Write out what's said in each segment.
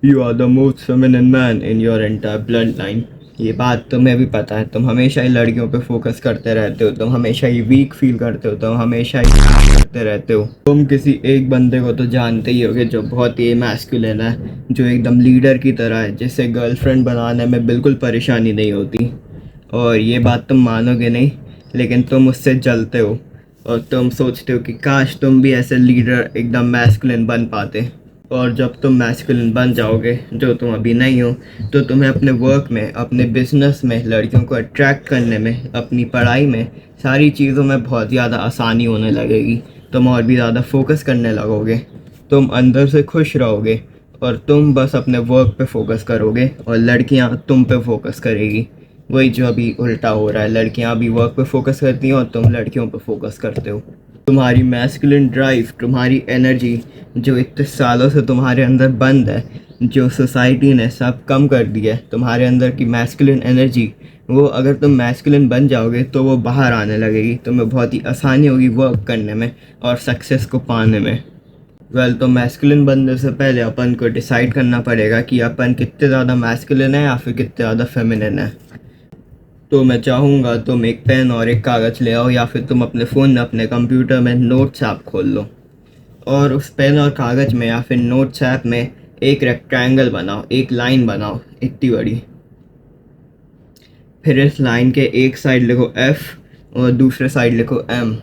You are the most feminine man in your entire blood line. ये बात तुम्हें भी पता है। तुम हमेशा ही लड़कियों पे फोकस करते रहते हो, तुम हमेशा ही वीक फील करते हो, तुम हमेशा ही करते रहते हो। तुम किसी एक बंदे को तो जानते ही होगे जो बहुत ही मैस्कुलिन है, जो एकदम लीडर की तरह है, जिससे गर्लफ्रेंड बनाने में बिल्कुल परेशानी नहीं होती। और ये बात तुम मानोगे नहीं, लेकिन तुम उससे जलते हो और तुम सोचते हो कि काश तुम भी ऐसे लीडर एकदम मैस्कुलिन बन पाते। और जब तुम मैस्कुलिन बन जाओगे, जो तुम अभी नहीं हो, तो तुम्हें अपने वर्क में, अपने बिजनेस में, लड़कियों को अट्रैक्ट करने में, अपनी पढ़ाई में, सारी चीज़ों में बहुत ज़्यादा आसानी होने लगेगी। तुम और भी ज़्यादा फोकस करने लगोगे, तुम अंदर से खुश रहोगे और तुम बस अपने वर्क पे फोकस करोगे और लड़कियां तुम पे फोकस करेगी। वही जो अभी उल्टा हो रहा है, लड़कियां अभी वर्क पे फोकस करती हैं और तुम लड़कियों पे फोकस करते हो। तुम्हारी मैस्कुलिन ड्राइव, तुम्हारी एनर्जी जो इतने सालों से तुम्हारे अंदर बंद है, जो सोसाइटी ने सब कम कर दिया है, तुम्हारे अंदर की मैस्कुलिन एनर्जी, वो अगर तुम मैस्कुलिन बन जाओगे तो वो बाहर आने लगेगी। तुम्हें बहुत ही आसानी होगी वर्क करने में और सक्सेस को पाने में। तो मैस्कुलिन बनने से पहले अपन को डिसाइड करना पड़ेगा कि अपन कितने ज़्यादा मैस्कुलिन है या फिर कितने ज़्यादा फेमिनिन है। तो मैं चाहूँगा तुम एक पेन और एक कागज़ ले आओ, या फिर तुम अपने फ़ोन में, अपने कंप्यूटर में नोट्स ऐप खोल लो और उस पेन और कागज़ में या फिर नोट्स ऐप में एक रेक्टेंगल बनाओ, एक लाइन बनाओ इतनी बड़ी। फिर इस लाइन के एक साइड लिखो F और दूसरे साइड लिखो M।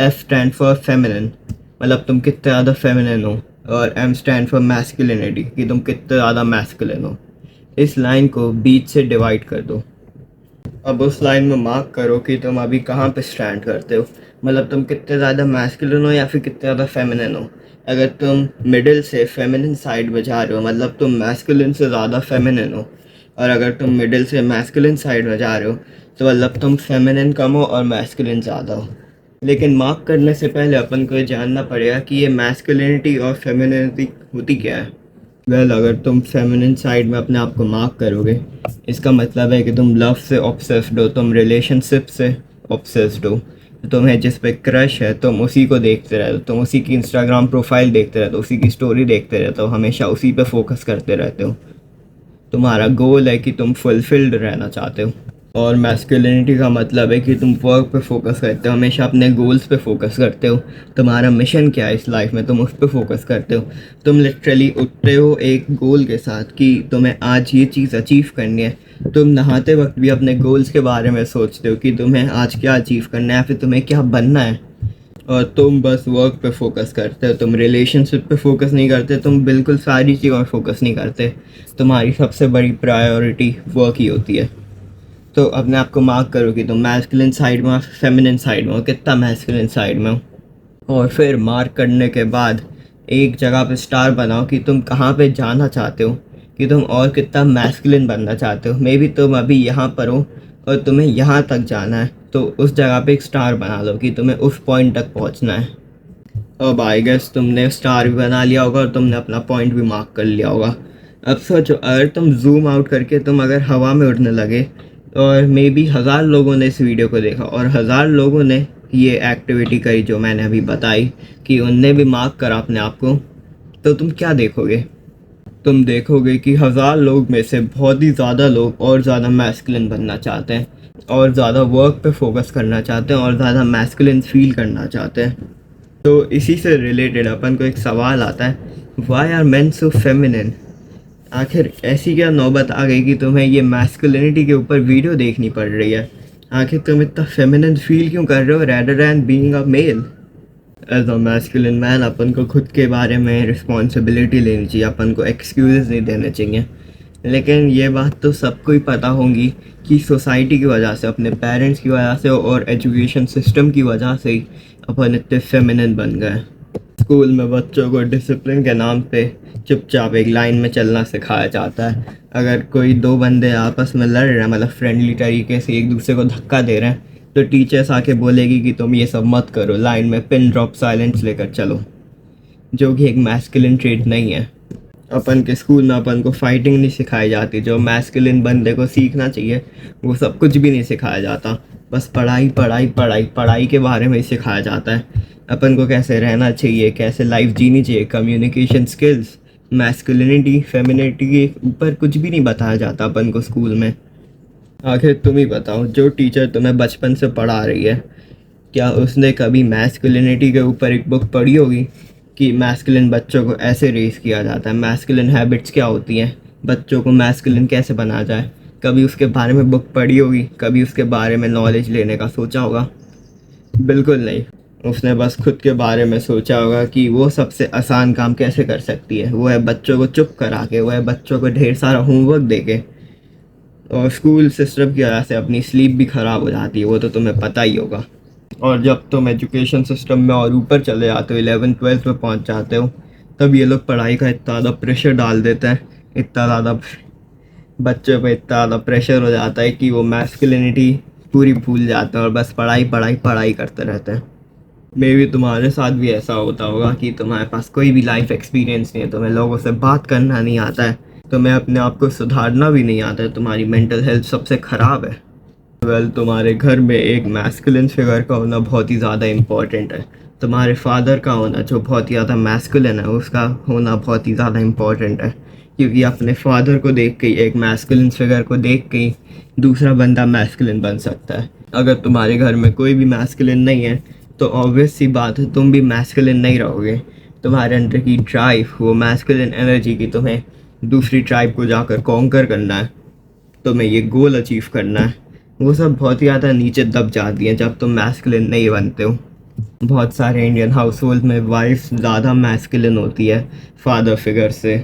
F stand for feminine, मतलब तुम कितने ज़्यादा फेमिनिन हो, और M स्टैंड फॉर मैस्कुलिनिटी, कि तुम कितने ज़्यादा मैस्कुलिन हो। इस लाइन को बीच से डिवाइड कर दो। अब उस लाइन में मार्क करो कि तुम अभी कहाँ पे स्टैंड करते हो, मतलब तुम कितने ज़्यादा मैस्कुलिन हो या फिर कितने ज़्यादा फेमिनिन हो। अगर तुम मिडिल से फेमिनिन साइड में जा रहे हो, मतलब तुम मैस्कुलिन से ज़्यादा फेमिनिन हो, और अगर तुम मिडिल से मैस्कुलिन साइड में जा रहे हो, तो मतलब तुम फेमिनिन कम हो और मैस्कुलिन ज़्यादा हो। लेकिन मार्क करने से पहले अपन को ये जानना पड़ेगा कि ये मैस्कुलिनिटी और फेमिनिनिटी होती क्या है। अगर तुम फेमिनिन साइड में अपने आप को मार्क करोगे, इसका मतलब है कि तुम लव से ऑब्सेस्ड हो, तुम रिलेशनशिप से ऑब्सेस्ड हो, तुम्हें जिस पे क्रश है तुम उसी को देखते रहते हो, तुम उसी की इंस्टाग्राम प्रोफाइल देखते रहते हो, उसी की स्टोरी देखते रहते हो, हमेशा उसी पे फोकस करते रहते हो। तुम्हारा गोल है कि तुम फुलफिल्ड रहना चाहते हो। और मैस्कुलिनिटी का मतलब है कि तुम वर्क पे फोकस करते हो, हमेशा अपने गोल्स पे फोकस करते हो। तुम्हारा मिशन क्या है इस लाइफ में, तुम उस पे फोकस करते हो। तुम लिटरली उठते हो एक गोल के साथ कि तुम्हें आज ये चीज़ अचीव करनी है। तुम नहाते वक्त भी अपने गोल्स के बारे में सोचते हो कि तुम्हें आज क्या अचीव करना है, फिर तुम्हें क्या बनना है। और तुम बस वर्क पे फोकस करते हो, तुम रिलेशनशिप पे फोकस नहीं करते, तुम बिल्कुल सारी चीज़ों पर फोकस नहीं करते। तुम्हारी सबसे बड़ी प्रायोरिटी वर्क ही होती है। तो अपने आप को मार्क करो कि तुम मैस्कुलिन साइड में, फेमिनिन साइड में हो, कितना मैस्कुलिन साइड में हो। और फिर मार्क करने के बाद एक जगह पे स्टार बनाओ कि तुम कहाँ पे जाना चाहते हो, कि तुम और कितना मैस्कुलिन बनना चाहते हो। मे बी तुम अभी यहाँ पर हो और तुम्हें यहाँ तक जाना है, तो उस जगह पे एक स्टार बना लो कि तुम्हें उस पॉइंट तक पहुँचना है। अब आई गेस तुमने स्टार भी बना लिया होगा और तुमने अपना पॉइंट भी मार्क कर लिया होगा। अब सोचो, अगर तुम जूम आउट करके तुम अगर हवा में उड़ने लगे और मे बी 1000 लोगों ने इस वीडियो को देखा और 1000 लोगों ने ये एक्टिविटी करी जो मैंने अभी बताई, कि उनने भी मार्क करा अपने आप को, तो तुम क्या देखोगे? तुम देखोगे कि 1000 लोग में से बहुत ही ज़्यादा लोग और ज़्यादा मैस्कुलिन बनना चाहते हैं, और ज़्यादा वर्क पे फोकस करना चाहते हैं, और ज़्यादा मैस्कुलिन फील करना चाहते हैं। तो इसी से रिलेटेड अपन को एक सवाल आता है, why are men so feminine. आखिर ऐसी क्या नौबत आ गई कि तुम्हें ये मैस्कुलिनिटी के ऊपर वीडियो देखनी पड़ रही है? आखिर तुम इतना फेमिनिन फील क्यों कर रहे हो rather than being a male? As a masculine man अपन को खुद के बारे में रिस्पॉन्सिबिलिटी लेनी चाहिए, अपन को एक्सक्यूज़ नहीं देने चाहिए। लेकिन ये बात तो सबको ही पता होगी कि सोसाइटी की वजह से, अपने पेरेंट्स की वजह से और एजुकेशन सिस्टम की वजह से ही अपन इतने फेमिनिन बन गए। स्कूल में बच्चों को डिसिप्लिन के नाम पे चुपचाप एक लाइन में चलना सिखाया जाता है। अगर कोई दो बंदे आपस में लड़ रहे हैं, मतलब फ्रेंडली तरीके से एक दूसरे को धक्का दे रहे हैं, तो टीचर्स आके बोलेगी कि तुम ये सब मत करो, लाइन में पिन ड्रॉप साइलेंस लेकर चलो, जो कि एक मैस्कुलिन ट्रेट नहीं है। अपन के स्कूल में अपन को फाइटिंग नहीं सिखाई जाती, जो मैस्कुलिन बंदे को सीखना चाहिए वो सब कुछ भी नहीं सिखाया जाता। बस पढ़ाई पढ़ाई पढ़ाई पढ़ाई के बारे में ही सिखाया जाता है। अपन को कैसे रहना चाहिए, कैसे लाइफ जीनी चाहिए, कम्युनिकेशन स्किल्स, मैस्कुलिनिटी फेमिनिटी के ऊपर कुछ भी नहीं बताया जाता अपन को स्कूल में। आखिर तुम ही बताओ, जो टीचर तुम्हें बचपन से पढ़ा रही है, क्या उसने कभी मैस्कुलिनिटी के ऊपर एक बुक पढ़ी होगी कि मैस्कुलिन बच्चों को ऐसे रेस किया जाता है, मैस्कुलिन हैबिट्स क्या होती हैं, बच्चों को मैस्कुलिन कैसे बनाया जाए? कभी उसके बारे में बुक पढ़ी होगी? कभी उसके बारे में नॉलेज लेने का सोचा होगा? बिल्कुल नहीं। उसने बस खुद के बारे में सोचा होगा कि वो सबसे आसान काम कैसे कर सकती है, वो है बच्चों को चुप करा के, वो है बच्चों को ढेर सारा होमवर्क दे के। और स्कूल सिस्टम की वजह से अपनी स्लीप भी ख़राब हो जाती है, वो तो तुम्हें पता ही होगा। और जब तुम एजुकेशन सिस्टम में और ऊपर चले जाते हो, 11th-12th में पहुंच जाते हो, तब ये लोग पढ़ाई का इतना ज़्यादा प्रेशर डाल देते हैं, इतना ज़्यादा बच्चों पे इतना ज़्यादा प्रेशर हो जाता है कि वो मैस्कुलिनिटी पूरी भूल जाते हैं और बस पढ़ाई पढ़ाई पढ़ाई करते रहते हैं। मे भी तुम्हारे साथ भी ऐसा होता होगा कि तुम्हारे पास कोई भी लाइफ एक्सपीरियंस नहीं है, तुम्हें लोगों से बात करना नहीं आता है, तुम्हें अपने आप को सुधारना भी नहीं आता है, तुम्हारी मेंटल हेल्थ सबसे ख़राब है। वेल, तुम्हारे घर में एक मैस्कुलिन फिगर का होना बहुत ही ज़्यादा इम्पॉर्टेंट है। तुम्हारे फादर का होना जो बहुत ही ज़्यादा मैस्कुलिन है, उसका होना बहुत ही ज़्यादा इम्पॉर्टेंट है, क्योंकि अपने फादर को देख के ही, एक मैस्कुलिन फिगर को देख के ही दूसरा बंदा मैस्कुलिन बन सकता है। अगर तुम्हारे घर में कोई भी मैस्कुलिन नहीं है तो ऑब्वियस सी बात है तुम भी मैस्कुलिन नहीं रहोगे। तुम्हारे अंदर की ड्राइव, वो मैस्कुलिन एनर्जी की तुम्हें दूसरी ट्राइब को जाकर कॉन्कर करना है, तुम्हें ये गोल अचीव करना है, वो सब बहुत ही ज़्यादा नीचे दब जाती हैं जब तुम मैस्कुलिन नहीं बनते हो। बहुत सारे इंडियन हाउस होल्ड में वाइफ ज़्यादा मैस्कुलिन होती है फादर फिगर से।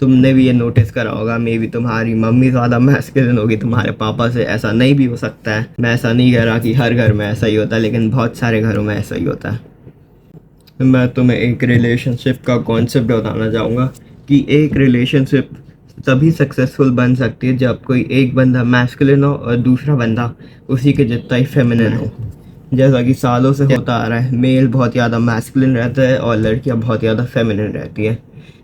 तुमने भी ये नोटिस करा होगा, मे बी तुम्हारी मम्मी ज़्यादा मैस्कुलिन होगी तुम्हारे पापा से। ऐसा नहीं भी हो सकता है, मैं ऐसा नहीं कह रहा कि हर घर में ऐसा ही होता है, लेकिन बहुत सारे घरों में ऐसा ही होता है। मैं तुम्हें एक रिलेशनशिप का कॉन्सेप्ट बताना चाहूँगा कि एक रिलेशनशिप तभी सक्सेसफुल बन सकती है जब कोई एक बंदा मैस्कुलिन हो और दूसरा बंदा उसी के जितना ही फेमिनिन हो। जैसा कि सालों से होता आ रहा है, मेल बहुत ज़्यादा मैस्कुलिन रहता है और लड़कियां बहुत ज़्यादा फेमिनिन रहती है।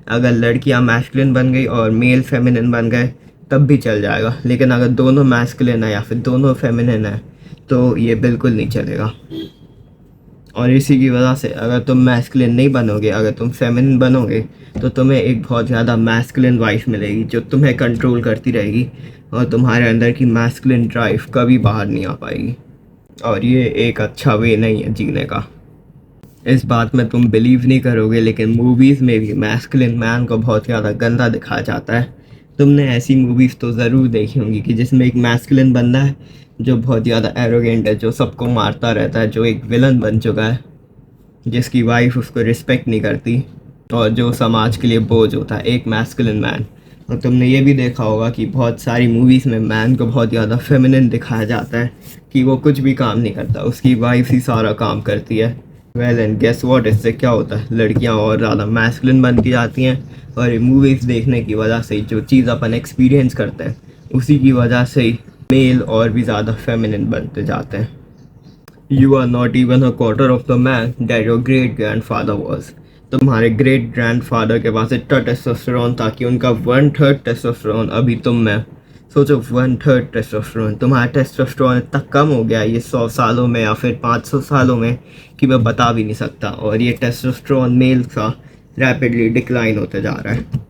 अगर लड़कियां मैस्कुलिन बन गई और मेल फेमिनिन बन गए तब भी चल जाएगा, लेकिन अगर दोनों मैस्कुलिन है या फिर दोनों फेमिनिन है तो ये बिल्कुल नहीं चलेगा। और इसी की वजह से अगर तुम मैस्कुलिन नहीं बनोगे, अगर तुम फेमिनिन बनोगे, तो तुम्हें एक बहुत ज़्यादा मैस्कुलिन वाइफ मिलेगी जो तुम्हें कंट्रोल करती रहेगी और तुम्हारे अंदर की मैस्कुलिन ड्राइव कभी बाहर नहीं आ पाएगी। और ये एक अच्छा वे नहीं है जीने का। इस बात में तुम बिलीव नहीं करोगे, लेकिन मूवीज़ में भी मैस्कुलिन मैन को बहुत ज़्यादा गंदा दिखाया जाता है। तुमने ऐसी मूवीज़ तो ज़रूर देखी होंगी कि जिसमें एक मैस्कुलिन बंदा है जो बहुत ज़्यादा एरोगेंट है, जो सबको मारता रहता है, जो एक विलन बन चुका है, जिसकी वाइफ उसको रिस्पेक्ट नहीं करती और जो समाज के लिए बोझ होता है, एक मैस्कुलिन मैन। और तुमने ये भी देखा होगा कि बहुत सारी मूवीज़ में मैन को बहुत ज़्यादा फेमिनिन दिखाया जाता है कि वो कुछ भी काम नहीं करता, उसकी वाइफ ही सारा काम करती है। वेल एंड गेस व्हाट, इससे क्या होता है, लड़कियां और ज़्यादा मैस्कुलिन बनती जाती हैं और ये मूवीज़ देखने की वजह से जो चीज़ अपन एक्सपीरियंस करते हैं उसी की वजह से ही मेल और भी ज़्यादा फेमिनिन बनते जाते हैं। You are not even a quarter of the man that your great grandfather was. तुम्हारे ग्रेट ग्रैंडफादर के पास इतना टेस्टोस्टेरोन था कि उनका 1/3 टेस्टोस्टेरोन अभी तुम में। सोचो, 1/3 टेस्टोस्टेरोन, तुम्हारा टेस्टोस्टेरोन इतना कम हो गया ये 100 सालों में या फिर 500 सालों में कि मैं बता भी नहीं सकता। और ये टेस्टोस्टेरोन मेल का रैपिडली डिक्लाइन होते जा रहा है।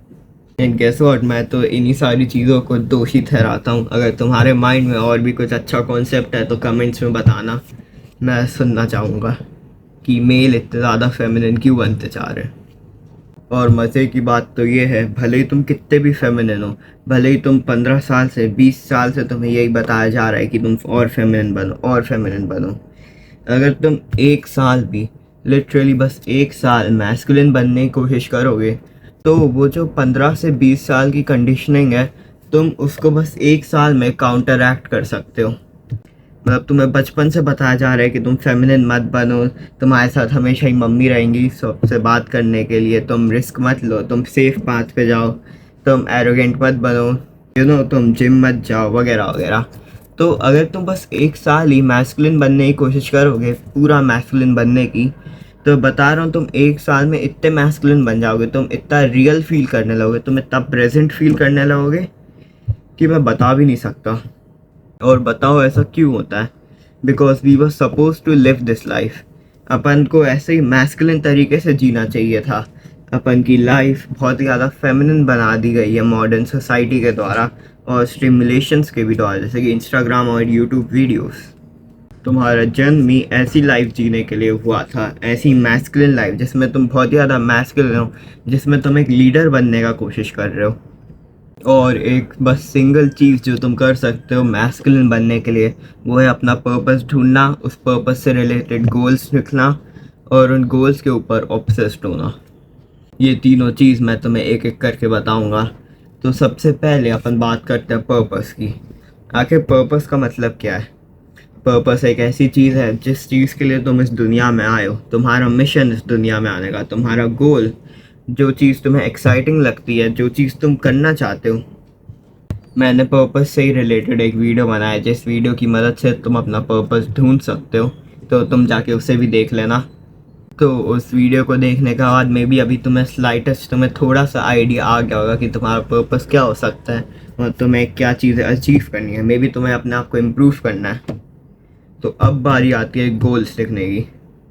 एंड गेस व्हाट, मैं तो इन्हीं सारी चीज़ों को दोषी ठहराता हूँ। अगर तुम्हारे माइंड में और भी कुछ अच्छा कॉन्सेप्ट है तो कमेंट्स में बताना, मैं सुनना चाहूँगा कि मेल इतने ज़्यादा फेमिनिन क्यों बनते जा रहे हैं। और मज़े की बात तो ये है, भले ही तुम कितने भी फेमिनिन हो, भले ही तुम 15 साल से 20 साल से तुम्हें यही बताया जा रहा है कि तुम और फेमिनिन बनो और फेमिनिन बनो, अगर तुम एक साल भी, लिटरली बस एक साल मैस्कुलिन बनने की कोशिश करोगे तो वो जो 15 से 20 साल की कंडीशनिंग है, तुम उसको बस एक साल में काउंटर एक्ट कर सकते हो। मतलब तुम्हें बचपन से बताया जा रहा है कि तुम फेमिनिन मत बनो, तुम्हारे साथ हमेशा ही मम्मी रहेंगी सबसे बात करने के लिए, तुम रिस्क मत लो, तुम सेफ पाथ पे जाओ, तुम एरोगेंट मत बनो, तुम जिम मत जाओ, वगैरह वगैरह। तो अगर तुम बस एक साल ही मैस्कुलिन बनने की कोशिश करोगे, पूरा मैस्कुलिन बनने की, तो बता रहा हूँ तुम एक साल में इतने मैस्कुलिन बन जाओगे, तुम इतना रियल फील करने लगोगे, तुम इतना प्रेजेंट फील करने लगोगे कि मैं बता भी नहीं सकता। और बताओ ऐसा क्यों होता है? Because we were suppose to live this life. अपन को ऐसे ही मैस्कुलिन तरीके से जीना चाहिए था। अपन की लाइफ बहुत ही ज़्यादा फेमिनिन बना दी गई है मॉडर्न सोसाइटी के द्वारा और स्टिमुलेशंस के भी द्वारा, जैसे कि इंस्टाग्राम और यूट्यूब वीडियोस। तुम्हारा जन्म ही ऐसी लाइफ जीने के लिए हुआ था, ऐसी मैस्कुलिन लाइफ जिसमें तुम बहुत ही ज़्यादा मैस्कुलिन हो, जिसमें तुम एक लीडर बनने का कोशिश कर रहे हो। और एक बस सिंगल चीज़ जो तुम कर सकते हो मैस्कुलिन बनने के लिए, वो है अपना पर्पस ढूंढना, उस पर्पस से रिलेटेड गोल्स लिखना और उन गोल्स के ऊपर ऑब्सेस्ड होना। ये तीनों चीज़ मैं तुम्हें एक एक करके बताऊंगा। तो सबसे पहले अपन बात करते हैं पर्पस की। आखिर पर्पस का मतलब क्या है? पर्पस एक ऐसी चीज़ है जिस चीज़ के लिए तुम इस दुनिया में आए हो, तुम्हारा मिशन इस दुनिया में आने का, तुम्हारा गोल, जो चीज़ तुम्हें एक्साइटिंग लगती है, जो चीज़ तुम करना चाहते हो। मैंने पर्पस से ही रिलेटेड एक वीडियो बनाया जिस वीडियो की मदद से तुम अपना पर्पस ढूंढ सकते हो, तो तुम जाके उसे भी देख लेना। तो उस वीडियो को देखने के बाद मे बी अभी तुम्हें थोड़ा सा आइडिया आ गया होगा कि तुम्हारा पर्पस क्या हो सकता है और तुम्हें क्या चीज़ें अचीव करनी है। मे बी तुम्हें अपने आप को इम्प्रूव करना है। तो अब बारी आती है गोल्स लिखने की।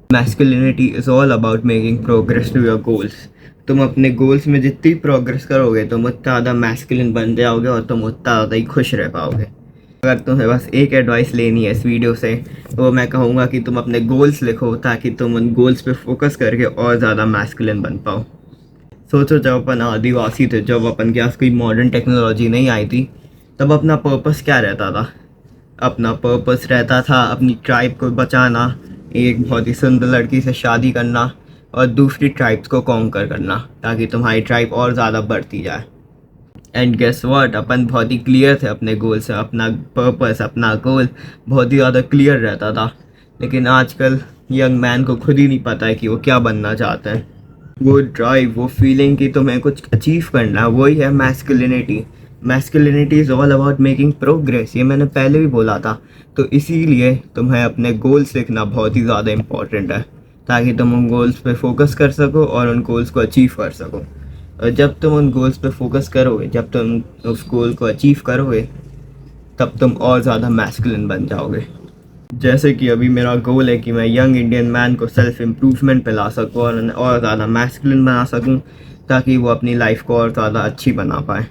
Masculinity is all about making progress to your goals. तुम अपने गोल्स में जितनी प्रोग्रेस करोगे तुम उतना ज़्यादा मैस्कुलिन बन जाओगे और तुम उतना ज़्यादा ही खुश रह पाओगे। अगर तुम्हें बस एक एडवाइस लेनी है इस वीडियो से, तो मैं कहूँगा कि तुम अपने गोल्स लिखो ताकि तुम उन गोल्स पे फोकस करके और ज़्यादा मैस्कुलिन बन पाओ। सोचो, जब अपन आदिवासी थे, जब अपन के पास कोई मॉडर्न टेक्नोलॉजी नहीं आई थी, तब अपना पर्पस क्या रहता था? अपना पर्पस रहता था अपनी ट्राइब को बचाना, एक बहुत ही सुंदर लड़की से शादी करना और दूसरी ट्राइब्स को कॉन्कर करना ताकि तुम्हारी ट्राइब और ज़्यादा बढ़ती जाए। एंड गेस व्हाट, अपन बहुत ही क्लियर थे अपने गोल से। अपना पर्पस, अपना गोल बहुत ही ज़्यादा क्लियर रहता था। लेकिन आजकल यंग मैन को खुद ही नहीं पता है कि वो क्या बनना चाहते हैं। वो ड्राइव, वो फीलिंग कि तुम्हें कुछ अचीव करना है, वही है masculinity. Masculinity is all about making progress, ये मैंने पहले भी बोला था। तो इसीलिए तुम्हें अपने गोल्स लिखना बहुत ही ज़्यादा इम्पॉर्टेंट है ताकि तुम उन गोल्स पे फोकस कर सको और उन गोल्स को अचीव कर सको। और जब तुम उन गोल्स पे फोकस करोगे, जब तुम उस गोल को अचीव करोगे, तब तुम और ज़्यादा मैस्कुलिन बन जाओगे। जैसे कि अभी मेरा गोल है कि मैं यंग इंडियन मैन को सेल्फ इम्प्रूवमेंट पे ला सकूँ और ज़्यादा मैस्कुलिन बना सकूँ ताकि वो अपनी लाइफ को और ज़्यादा अच्छी बना पाए।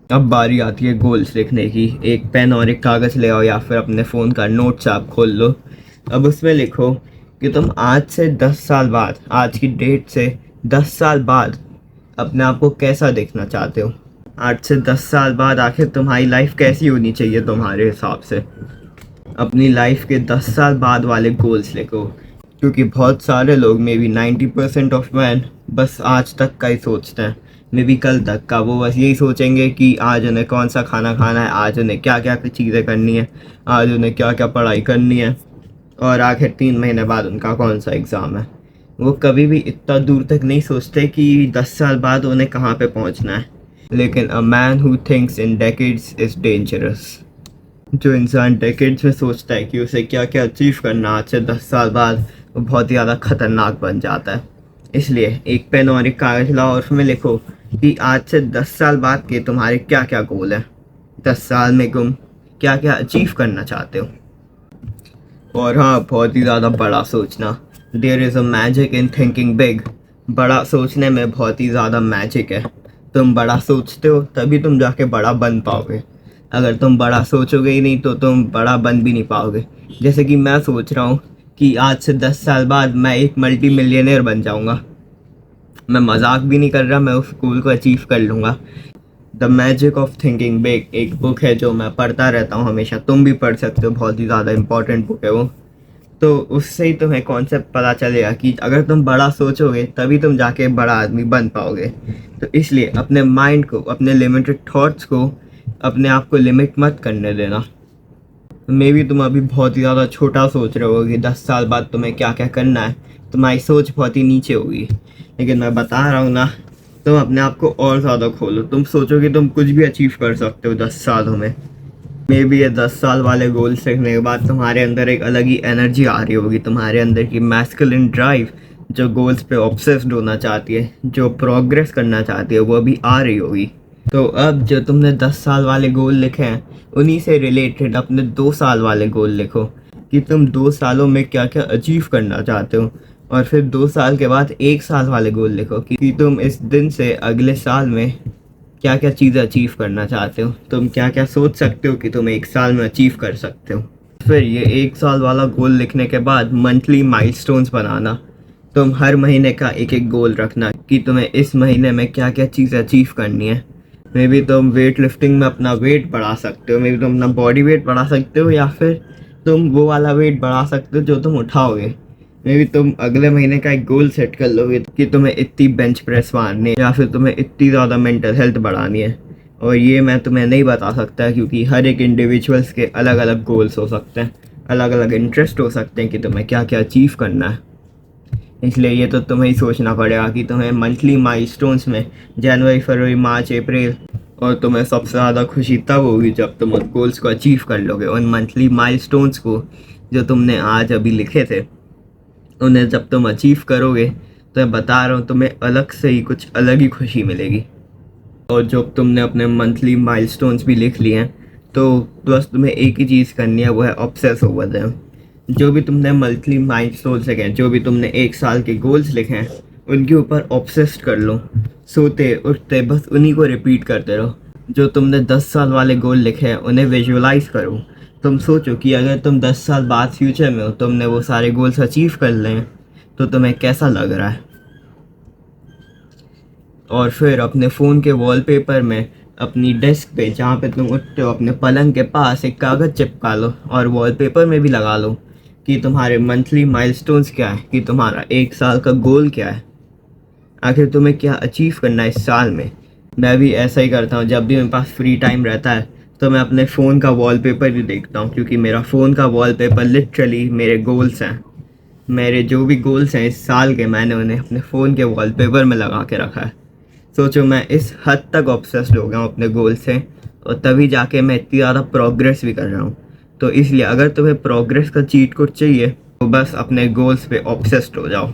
अब बारी आती है गोल्स लिखने की। एक पेन और एक कागज़ ले आओ या फिर अपने फ़ोन का नोट्स ऐप खोल लो। अब उसमें लिखो कि तुम आज से 10 साल बाद, आज की डेट से 10 साल बाद अपने आप को कैसा देखना चाहते हो। आज से 10 साल बाद आखिर तुम्हारी लाइफ कैसी होनी चाहिए तुम्हारे हिसाब से। अपनी लाइफ के 10 साल बाद वाले गोल्स लिखो, क्योंकि बहुत सारे लोग, मे बी 90% ऑफ मैन, बस आज तक का ही सोचते हैं। मे बी कल तक का वो बस यही सोचेंगे कि आज उन्हें कौन सा खाना खाना है, आज उन्हें क्या क्या चीज़ें करनी है, आज उन्हें क्या क्या पढ़ाई करनी है और आखिर 3 महीने बाद उनका कौन सा एग्ज़ाम है। वो कभी भी इतना दूर तक नहीं सोचते कि 10 साल बाद उन्हें कहाँ पे पहुँचना है। लेकिन a man who thinks in decades is dangerous. जो इंसान डेकेड्स में सोचता है कि उसे क्या क्या अचीव करना आज से 10 साल बाद, वो बहुत ही ज़्यादा ख़तरनाक बन जाता है। इसलिए एक पेन और एक कागज़ लाओ और उसमें लिखो कि आज से 10 साल बाद के तुम्हारे क्या क्या गोल हैं। 10 साल में तुम क्या क्या अचीव करना चाहते हो। और हाँ, बहुत ही ज़्यादा बड़ा सोचना। There is a magic in thinking big. बड़ा सोचने में बहुत ही ज़्यादा मैजिक है। तुम बड़ा सोचते हो तभी तुम जाके बड़ा बन पाओगे। अगर तुम बड़ा सोचोगे ही नहीं तो तुम बड़ा बन भी नहीं पाओगे। जैसे कि मैं सोच रहा हूँ कि आज से 10 साल बाद मैं एक मल्टी मिलियनेयर बन जाऊँगा। मैं मजाक भी नहीं कर रहा, मैं उस गोल को अचीव कर लूँगा। The magic of thinking big एक बुक है जो मैं पढ़ता रहता हूँ हमेशा, तुम भी पढ़ सकते हो, बहुत ही ज़्यादा इंपॉर्टेंट बुक है वो। तो उससे ही तुम्हें कॉन्सेप्ट पता चलेगा कि अगर तुम बड़ा सोचोगे तभी तुम जाके बड़ा आदमी बन पाओगे। तो इसलिए अपने माइंड को, अपने लिमिटेड थॉट्स को, अपने आप को लिमिट मत करने देना। मे बी तुम अभी बहुत ही ज़्यादा छोटा सोच रहे हो कि 10 साल बाद तुम्हें क्या क्या करना है, तुम्हारी सोच बहुत ही नीचे होगी। लेकिन मैं बता रहा हूँ ना, तुम अपने आप को और ज़्यादा खोलो। तुम सोचो कि तुम कुछ भी अचीव कर सकते हो 10 सालों में। मे बी ये 10 साल वाले गोल सीखने के बाद तुम्हारे अंदर एक अलग ही एनर्जी आ रही होगी। तुम्हारे अंदर की मैस्कुलिन ड्राइव जो गोल्स पे ऑब्सेस्ड होना चाहती है, जो प्रोग्रेस करना चाहती है, वो भी आ रही होगी। तो अब जो तुमने 10 साल वाले गोल लिखे हैं, उन्हीं से रिलेटेड अपने 2 साल वाले गोल लिखो कि तुम 2 सालों में क्या क्या अचीव करना चाहते हो। और फिर 2 साल के बाद 1 साल वाले गोल लिखो कि तुम इस दिन से अगले साल में क्या क्या चीज़ें अचीव करना चाहते हो, तुम क्या क्या सोच सकते हो कि तुम 1 साल में अचीव कर सकते हो। फिर ये 1 साल वाला गोल लिखने के बाद मंथली माइलस्टोन्स बनाना। तुम हर महीने का एक एक गोल रखना कि तुम्हें इस महीने में क्या क्या चीज़ें अचीव करनी है। मे बी तुम वेट लिफ्टिंग में अपना वेट बढ़ा सकते हो, मे बी तुम अपना बॉडी वेट बढ़ा सकते हो, या फिर तुम वो वाला वेट बढ़ा सकते हो जो तुम उठाओगे। मे बी तुम अगले महीने का एक गोल सेट कर लोगे कि तुम्हें इतनी बेंच प्रेस मारनी है, या फिर तुम्हें इतनी ज़्यादा मेंटल हेल्थ बढ़ानी है। और ये मैं तुम्हें नहीं बता सकता क्योंकि हर एक इंडिविजुअल्स के अलग अलग गोल्स हो सकते हैं, अलग अलग इंटरेस्ट हो सकते हैं कि तुम्हें क्या क्या अचीव करना है। इसलिए ये तो तुम्हें ही सोचना पड़ेगा कि तुम्हें मंथली माइलस्टोन्स में जनवरी, फरवरी, मार्च, अप्रैल, और तुम्हें सबसे ज़्यादा खुशी तब होगी जब तुम उन गोल्स को अचीव कर लोगे। उन मंथली माइलस्टोन्स को जो तुमने आज अभी लिखे थे, उन्हें जब तुम अचीव करोगे तो मैं बता रहा हूँ तुम्हें अलग से ही कुछ अलग ही खुशी मिलेगी। और जब तुमने अपने मंथली माइलस्टोन्स भी लिख लिए हैं तो बस तुम्हें एक ही चीज़ करनी है, वो है ऑब्सेस ओवर देम। जो भी तुमने मंथली माइलस्टोन्स लिखे हैं, जो भी तुमने 1 साल के गोल्स लिखे हैं, उनके ऊपर ऑब्सेस्ड कर लो। सोते उठते बस उन्हीं को रिपीट करते रहो। जो तुमने 10 साल वाले गोल लिखे हैं उन्हें विजुअलाइज करो। तुम सोचो कि अगर तुम 10 साल बाद फ्यूचर में हो, तुमने वो सारे गोल्स अचीव कर लें तो तुम्हें कैसा लग रहा है। और फिर अपने फ़ोन के वॉलपेपर में अपनी डेस्क पे जहाँ पे तुम उठते हो, अपने पलंग के पास एक कागज़ चिपका लो और वॉलपेपर में भी लगा लो कि तुम्हारे मंथली माइलस्टोन्स क्या है, कि तुम्हारा 1 साल का गोल क्या है, आखिर तुम्हें क्या अचीव करना है इस साल में। मैं भी ऐसा ही करता हूँ, जब भी मेरे पास फ्री टाइम रहता है तो मैं अपने फ़ोन का वॉलपेपर भी देखता हूँ, क्योंकि मेरा फ़ोन का वॉलपेपर लिटरली मेरे गोल्स हैं। मेरे जो भी गोल्स हैं इस साल के, मैंने उन्हें अपने फ़ोन के वॉलपेपर में लगा के रखा है। सोचो मैं इस हद तक ऑब्सेस्ड हो गया हूँ अपने गोल से, और तभी जाके मैं इतनी ज़्यादा प्रोग्रेस भी कर रहा हूँ। तो इसलिए अगर तुम्हें प्रोग्रेस का चीट कोड चाहिए तो बस अपने गोल्स पे ऑब्सेस्ड हो जाओ।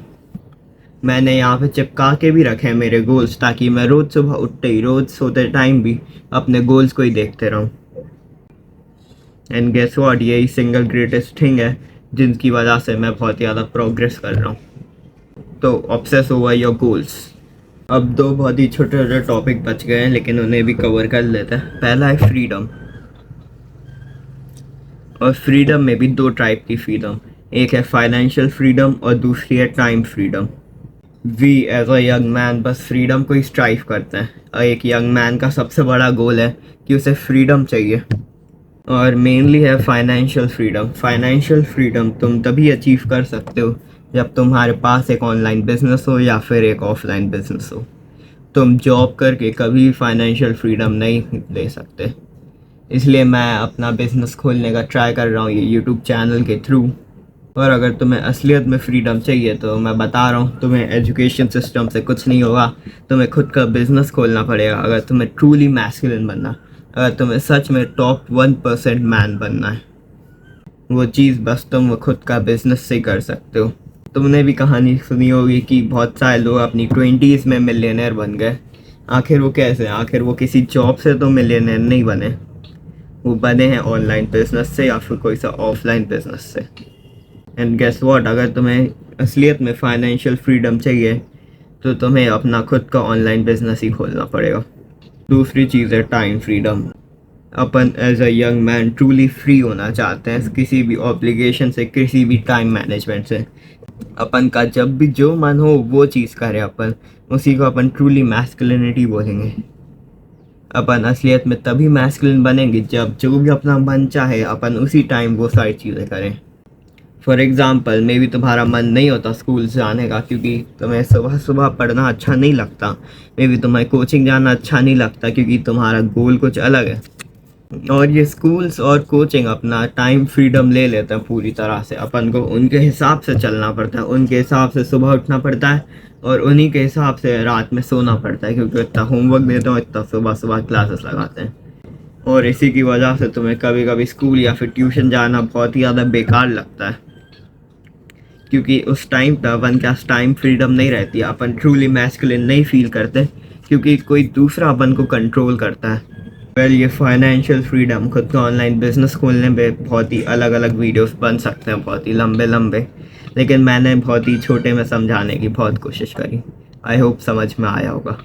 मैंने यहाँ पे चिपका के भी रखे हैं मेरे गोल्स, ताकि मैं रोज़ सुबह उठते ही, रोज़ सोते टाइम भी अपने गोल्स को ही देखते रहूँ। एंड गेस व्हाट, यही सिंगल ग्रेटेस्ट थिंग है जिनकी वजह से मैं बहुत ज़्यादा प्रोग्रेस कर रहा हूँ। तो ऑब्सेस ओवर योर गोल्स। अब 2 बहुत ही छोटे छोटे टॉपिक बच गए हैं, लेकिन उन्हें भी कवर कर लेते हैं। पहला है फ्रीडम। और फ्रीडम में भी 2 टाइप की फ्रीडम, एक है फाइनेंशियल फ्रीडम और दूसरी है time freedom. We as a young man बस फ्रीडम को ही स्ट्राइव करते हैं, और एक यंग मैन का सबसे बड़ा गोल है कि उसे फ्रीडम चाहिए, और मेनली है फाइनेंशियल फ्रीडम। फाइनेंशियल फ्रीडम तुम तभी अचीव कर सकते हो जब तुम्हारे पास एक ऑनलाइन बिजनेस हो या फिर एक ऑफलाइन बिजनेस हो। तुम जॉब करके कभी फाइनेंशियल फ्रीडम नहीं ले सकते। इसलिए मैं अपना बिजनेस खोलने का ट्राई कर रहा हूँ ये यूट्यूब चैनल के थ्रू। और अगर तुम्हें असलियत में फ्रीडम चाहिए तो मैं बता रहा हूँ, तुम्हें एजुकेशन सिस्टम से कुछ नहीं होगा, तुम्हें खुद का बिजनेस खोलना पड़ेगा। अगर तुम्हें ट्रूली मैस्कुलिन बनना, अगर तुम्हें सच में टॉप 1% मैन बनना है, वो चीज़ बस तुम खुद का बिजनेस से कर सकते हो। तुमने भी कहानी सुनी होगी कि बहुत सारे लोग अपनी 20s में मिलियनेयर बन गए। आखिर वो कैसे? आखिर वो किसी जॉब से तो मिलियनेयर नहीं बने, वो बने हैं ऑनलाइन बिजनेस से या फिर कोई सा ऑफलाइन बिजनेस से। एंड गेस व्हाट, अगर तुम्हें असलियत में फाइनेंशियल फ्रीडम चाहिए तो तुम्हें अपना खुद का ऑनलाइन बिजनेस ही खोलना पड़ेगा। दूसरी चीज़ है टाइम फ्रीडम। अपन as a young man truly free होना चाहते हैं किसी भी ऑब्लिगेशन से, किसी भी टाइम मैनेजमेंट से। अपन का जब भी जो मन हो वो चीज़ करें, अपन उसी को अपन ट्रूली मैस्कुलिनिटी बोलेंगे। अपन असलियत में तभी मैस्कुलिन बनेंगे जब जो भी अपना मन चाहे अपन उसी टाइम वो सारी चीज़ें करें। फॉर एग्ज़ाम्पल, मे बी तुम्हारा मन नहीं होता स्कूल से आने का क्योंकि तुम्हें सुबह सुबह पढ़ना अच्छा नहीं लगता, मे बी तुम्हें कोचिंग जाना अच्छा नहीं लगता क्योंकि तुम्हारा गोल कुछ अलग है। और ये स्कूल्स और कोचिंग अपना टाइम फ्रीडम ले लेते हैं पूरी तरह से। अपन को उनके हिसाब से चलना पड़ता है, उनके हिसाब से सुबह उठना पड़ता है और उन्हीं के हिसाब से रात में सोना पड़ता है, क्योंकि इतना होमवर्क देते हो, इतना सुबह सुबह क्लासेस लगाते हैं। और इसी की वजह से तुम्हें कभी कभी स्कूल या फिर ट्यूशन जाना बहुत ही ज़्यादा बेकार लगता है, क्योंकि उस टाइम पर अपन के पास टाइम फ्रीडम नहीं रहती। अपन ट्रूली मैस्कुलिन नहीं फील करते क्योंकि कोई दूसरा अपन को कंट्रोल करता है। ये फाइनेंशियल फ्रीडम, खुद का ऑनलाइन बिजनेस खोलने पे बहुत ही अलग अलग वीडियोस बन सकते हैं, बहुत ही लंबे लंबे। लेकिन मैंने बहुत ही छोटे में समझाने की बहुत कोशिश करी। आई होप समझ में आया होगा।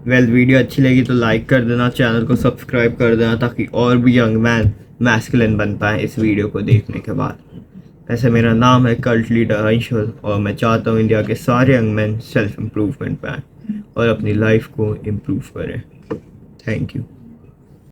वीडियो अच्छी लगी तो लाइक कर देना, चैनल को सब्सक्राइब कर देना ताकि और भी यंग मैन मैस्कुलिन बन पाए इस वीडियो को देखने के बाद। ऐसे मेरा नाम है कल्ट लीडर अंशुल और मैं चाहता हूँ इंडिया के सारे यंग मैन सेल्फ इम्प्रूवमेंट पाएँ और अपनी लाइफ को इम्प्रूव करें। Thank you.